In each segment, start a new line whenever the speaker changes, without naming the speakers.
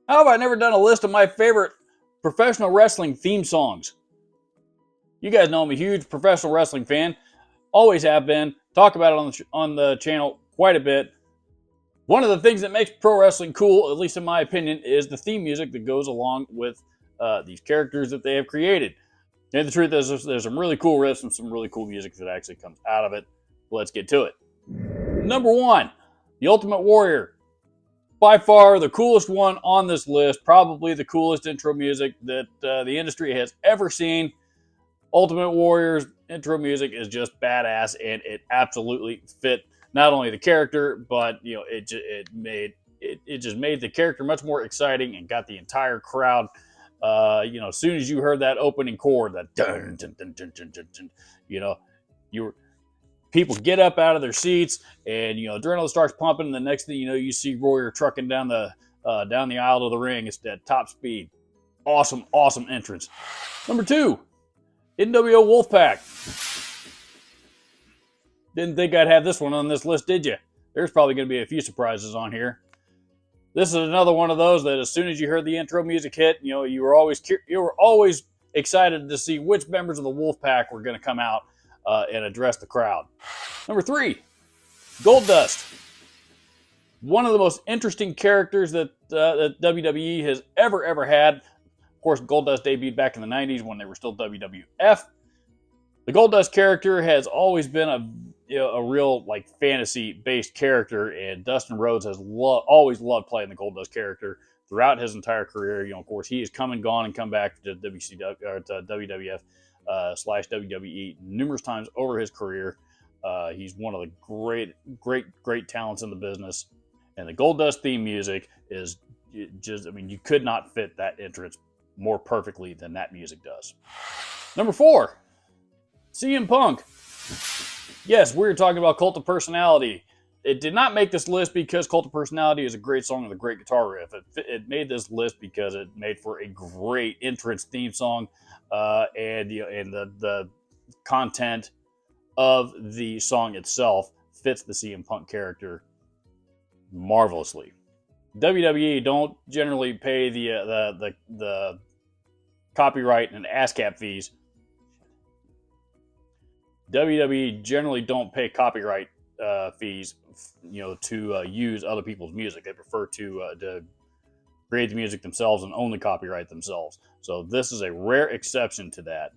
How have I never done a list of my favorite professional wrestling theme songs? You guys know I'm a huge professional wrestling fan. Always have been. Talk about it on the channel quite a bit. One of the things that makes pro wrestling cool, at least in my opinion, is the theme music that goes along with these characters that they have created. And the truth is, there's some really cool riffs and some really cool music that actually comes out of it. Let's get to it. Number one, The Ultimate Warrior. By far the coolest one on this list, probably the coolest intro music that the industry has ever seen. Ultimate Warrior's intro music is just badass, and it absolutely fit not only the character, but it just made the character much more exciting and got the entire crowd. As soon as you heard that opening chord, that dun dun dun dun dun dun, dun you were people get up out of their seats, and adrenaline starts pumping. And the next thing you know, you see Warrior trucking down the aisle to the ring. It's at top speed. Awesome entrance. Number two, NWO Wolfpack. Didn't think I'd have this one on this list, did you? There's probably going to be a few surprises on here. This is another one of those that as soon as you heard the intro music hit, you were always excited to see which members of the Wolfpack were going to come out and address the crowd. Number three, Goldust. One of the most interesting characters that WWE has ever had. Of course, Goldust debuted back in the 90s when they were still WWF. The Goldust character has always been a real fantasy-based character, and Dustin Rhodes has always loved playing the Goldust character throughout his entire career. Of course, he has come and gone and come back to WWF / WWE numerous times over his career. He's one of the great talents in the business, and the Goldust theme music is just, you could not fit that entrance more perfectly than that music does. Number four, CM Punk. Yes, we're talking about Cult of Personality. It did not make this list because Cult of Personality is a great song with a great guitar riff. It made this list because it made for a great entrance theme song, and the content of the song itself fits the CM Punk character marvelously. WWE don't generally pay the copyright and ASCAP fees. WWE generally don't pay copyright fees, to use other people's music. They prefer to create the music themselves and only copyright themselves. So this is a rare exception to that.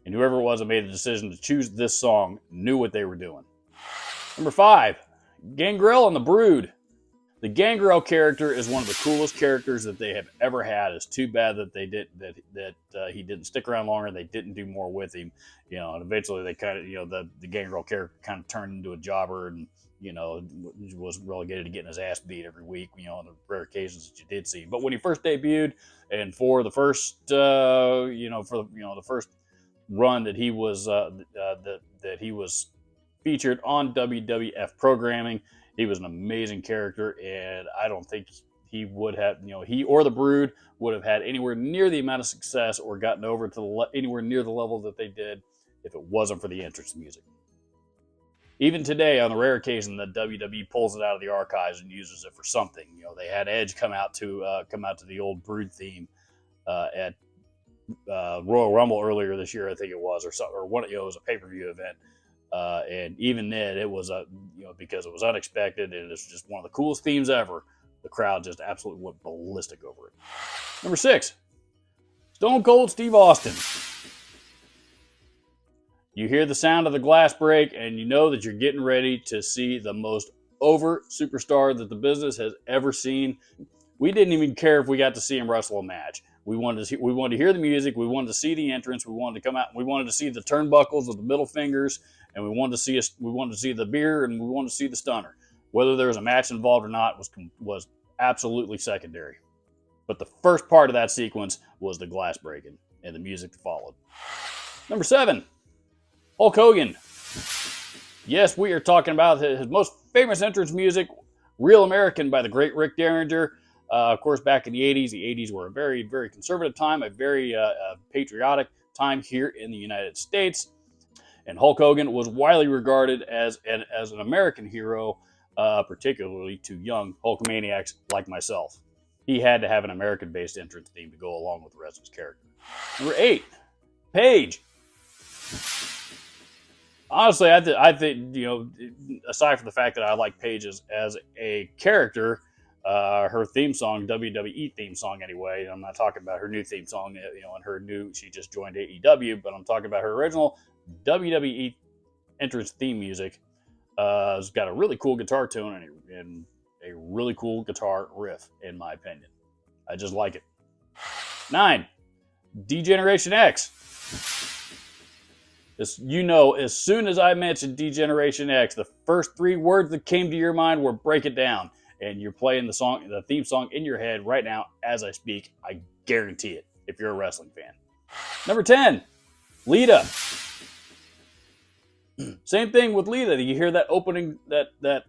And whoever it was that made the decision to choose this song knew what they were doing. Number five, Gangrel and the Brood. The Gangrel character is one of the coolest characters that they have ever had. It's too bad that he didn't stick around longer. They didn't do more with him, and eventually they kind of, the Gangrel character kind of turned into a jobber and, was relegated to getting his ass beat every week, on the rare occasions that you did see. But when he first debuted, and for the first, the first run that he was that he was featured on WWF programming, he was an amazing character, and I don't think he would have, he or the Brood would have had anywhere near the amount of success or gotten over to anywhere near the level that they did if it wasn't for the entrance music. Even today, on the rare occasion that WWE pulls it out of the archives and uses it for something, they had Edge come out to the old Brood theme at Royal Rumble earlier this year, I think it was, or what, it was a pay-per-view event. And even then, it was because it was unexpected and it's just one of the coolest themes ever. The crowd just absolutely went ballistic over it. Number six, Stone Cold Steve Austin. You hear the sound of the glass break, and you know that you're getting ready to see the most over superstar that the business has ever seen. We didn't even care if we got to see him wrestle a match. We wanted to hear the music. We wanted to see the entrance. We wanted to come out. We wanted to see the turnbuckles with the middle fingers, and we wanted to see the beer, and we wanted to see the stunner. Whether there was a match involved or not was absolutely secondary. But the first part of that sequence was the glass breaking and the music that followed. Number seven, Hulk Hogan. Yes, we are talking about his most famous entrance music, Real American by the great Rick Derringer. Of course, back in the 80s were a very, very conservative time, a very patriotic time here in the United States. And Hulk Hogan was widely regarded as an American hero, particularly to young Hulkamaniacs like myself. he had to have an American-based entrance theme to go along with the rest of his character. Number 8, Paige. Honestly, I think, aside from the fact that I like Paige as a character, her theme song, WWE theme song anyway. I'm not talking about her new theme song, and her new, she just joined AEW, but I'm talking about her original WWE entrance theme music. It's got a really cool guitar tone and a really cool guitar riff, in my opinion. I just like it. 9, D-Generation X. As soon as I mentioned D-Generation X, the first 3 words that came to your mind were "break it down," and you're playing the theme song in your head right now as I speak. I guarantee it. If you're a wrestling fan. Number 10, Lita. Same thing with Lita. You hear that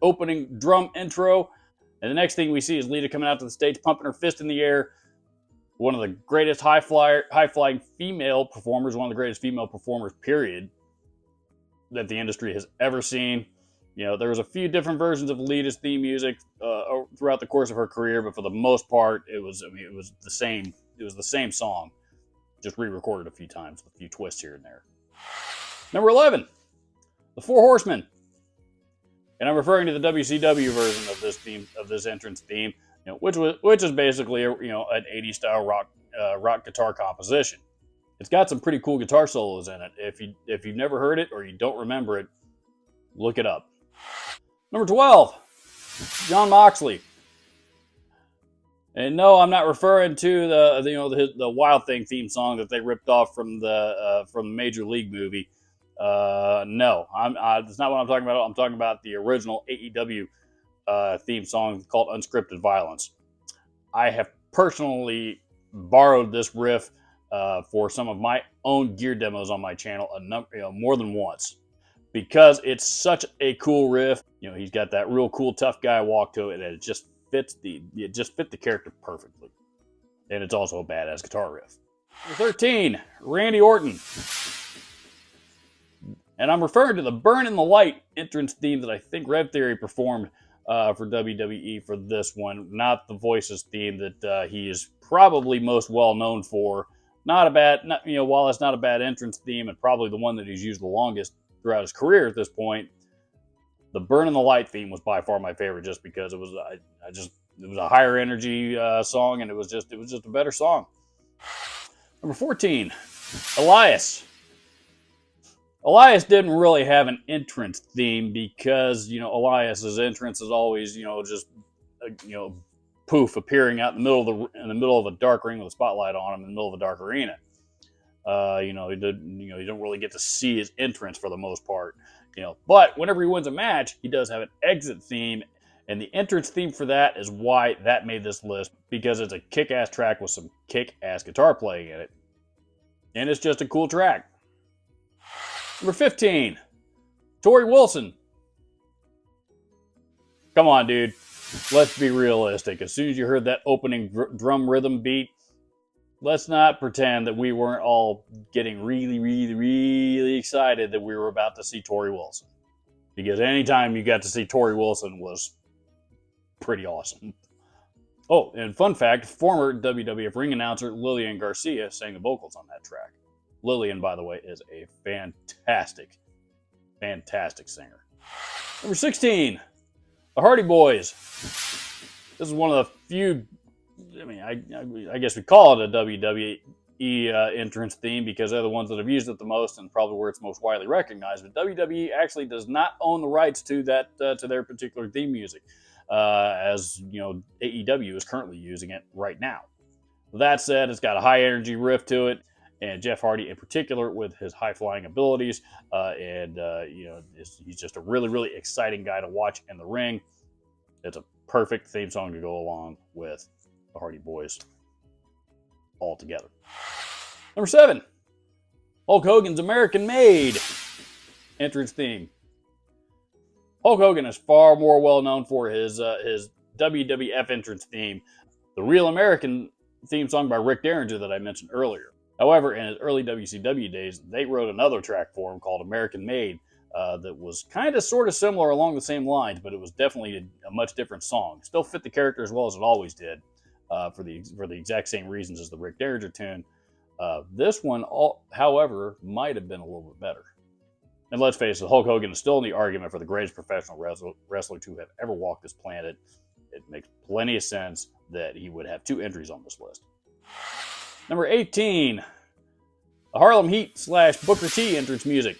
opening drum intro, and the next thing we see is Lita coming out to the stage, pumping her fist in the air. One of the greatest high-flying female performers, one of the greatest female performers, period, that the industry has ever seen. There was a few different versions of Lita's theme music throughout the course of her career, but for the most part, it was the same. It was the same song, just re-recorded a few times, a few twists here and there. Number 11, the Four Horsemen, and I'm referring to the WCW version of this entrance theme. Which is basically an 80s style rock guitar composition. It's got some pretty cool guitar solos in it. If you've never heard it or you don't remember it, look it up. Number 12, Jon Moxley. And no, I'm not referring to the Wild Thing theme song that they ripped off from the Major League movie. No, that's not what I'm talking about. I'm talking about the original AEW theme song called Unscripted Violence. I have personally borrowed this riff for some of my own gear demos on my channel more than once because it's such a cool riff. He's got that real cool tough guy walk to it, and it just fit the character perfectly. And it's also a badass guitar riff. Number 13, Randy Orton. And I'm referring to the Burn in the Light entrance theme that I think Rev Theory performed for WWE for this one, not the Voices theme that he is probably most well known for. While it's not a bad entrance theme and probably the one that he's used the longest throughout his career at this point, the Burn in the Light theme was by far my favorite, just because it was a higher energy song, and it was just a better song. Number 14, Elias. Elias didn't really have an entrance theme because, Elias's entrance is always, poof, appearing out in the middle of a dark ring with a spotlight on him in the middle of a dark arena. You don't really get to see his entrance for the most part. But whenever he wins a match, he does have an exit theme, and the entrance theme for that is why that made this list, because it's a kick-ass track with some kick-ass guitar playing in it. And it's just a cool track. Number 15, Torrie Wilson. Come on, dude. Let's be realistic. As soon as you heard that opening drum rhythm beat, let's not pretend that we weren't all getting really, really, really excited that we were about to see Torrie Wilson. Because anytime you got to see Torrie Wilson was pretty awesome. Oh, and fun fact, former WWF ring announcer Lillian Garcia sang the vocals on that track. Lillian, by the way, is a fantastic singer. Number 16, the Hardy Boys. This is one of the few, I guess we call it a WWE entrance theme because they're the ones that have used it the most and probably where it's most widely recognized. But WWE actually does not own the rights to that to their particular theme music, as AEW is currently using it right now. That said, it's got a high energy riff to it. And Jeff Hardy, in particular, with his high-flying abilities, he's just a really, really exciting guy to watch in the ring. It's a perfect theme song to go along with the Hardy Boys all together. Number 7, Hulk Hogan's American Made entrance theme. Hulk Hogan is far more well known for his WWF entrance theme, the Real American theme song by Rick Derringer that I mentioned earlier. However, in his early WCW days, they wrote another track for him called American Made that was kind of sort of similar along the same lines, but it was definitely a much different song. Still fit the character as well as it always did, for the exact same reasons as the Rick Derringer tune. This one, however, might have been a little bit better. And let's face it, Hulk Hogan is still in the argument for the greatest professional wrestler to have ever walked this planet. It makes plenty of sense that he would have 2 entries on this list. Number 18, the Harlem Heat / Booker T entrance music.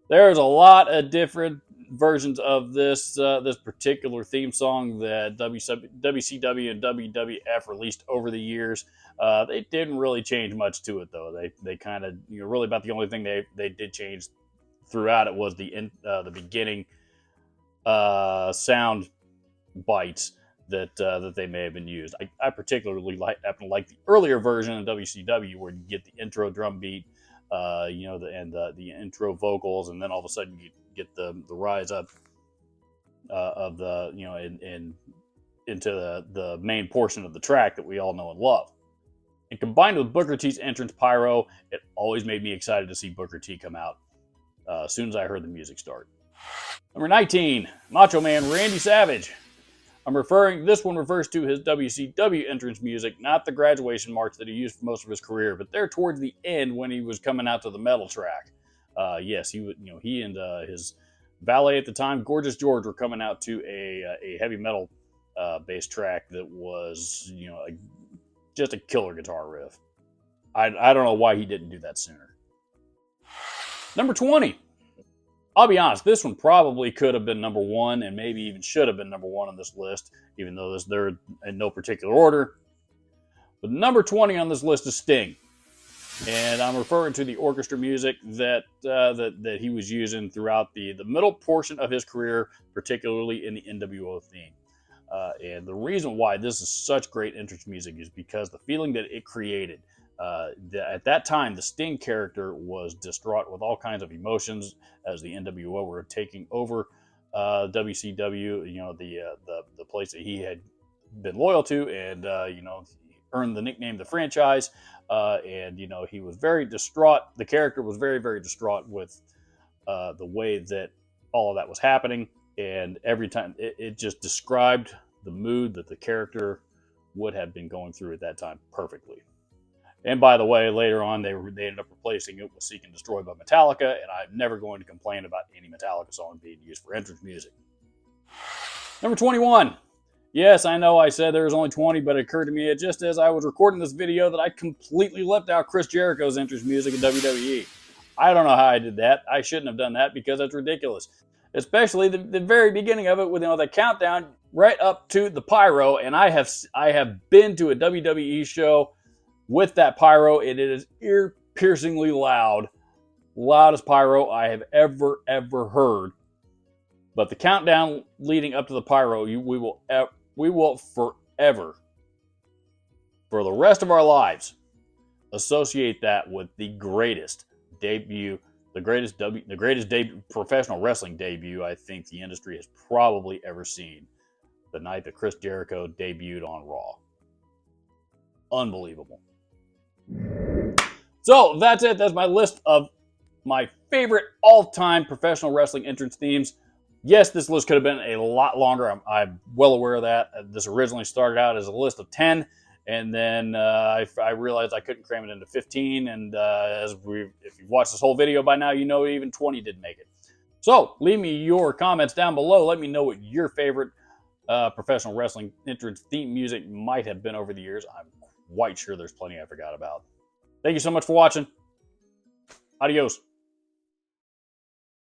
There's a lot of different versions of this particular theme song that WCW and WWF released over the years. They didn't really change much to it, though. They kind of, really about the only thing they did change throughout it was the beginning sound bites that they may have been used. I particularly happen to like the earlier version of WCW, where you get the intro drum beat, the intro vocals, and then all of a sudden you get the rise up of the into the main portion of the track that we all know and love. And combined with Booker T's entrance pyro, it always made me excited to see Booker T come out as soon as I heard the music start. Number 19, Macho Man Randy Savage. This one refers to his WCW entrance music, not the graduation march that he used for most of his career, but there towards the end when he was coming out to the metal track. Yes, he and his valet at the time, Gorgeous George, were coming out to a heavy metal bass track that was, just a killer guitar riff. I don't know why he didn't do that sooner. Number 20. I'll be honest, this one probably could have been number 1 and maybe even should have been number 1 on this list, even though they're in no particular order. But number 20 on this list is Sting. And I'm referring to the orchestra music that he was using throughout the middle portion of his career, particularly in the NWO theme. And the reason why this is such great entrance music is because the feeling that it created. At that time, the Sting character was distraught with all kinds of emotions as the NWO were taking over WCW, the place that he had been loyal to, and earned the nickname the Franchise. And he was very distraught. The character was very, very distraught with the way that all of that was happening, and every time it just described the mood that the character would have been going through at that time perfectly. And by the way, later on, they ended up replacing it with Seek and Destroy by Metallica, and I'm never going to complain about any Metallica song being used for entrance music. Number 21. Yes, I know I said there was only 20, but it occurred to me just as I was recording this video that I completely left out Chris Jericho's entrance music in WWE. I don't know how I did that. I shouldn't have done that because that's ridiculous. Especially the very beginning of it with the countdown right up to the pyro, and I have been to a WWE show with that pyro, and it is ear-piercingly loud. Loudest pyro I have ever heard. But the countdown leading up to the pyro, we will forever, for the rest of our lives, associate that with the greatest debut, the greatest professional wrestling debut I think the industry has probably ever seen. The night that Chris Jericho debuted on Raw. Unbelievable. So that's it. That's my list of my favorite all-time professional wrestling entrance themes. Yes, this list could have been a lot longer. I'm well aware of that. This originally started out as a list of 10, and then I realized I couldn't cram it into 15. And if you've watched this whole video by now, even 20 didn't make it. So leave me your comments down below. Let me know what your favorite professional wrestling entrance theme music might have been over the years. I'm quite sure there's plenty I forgot about. Thank you so much for watching. Adios.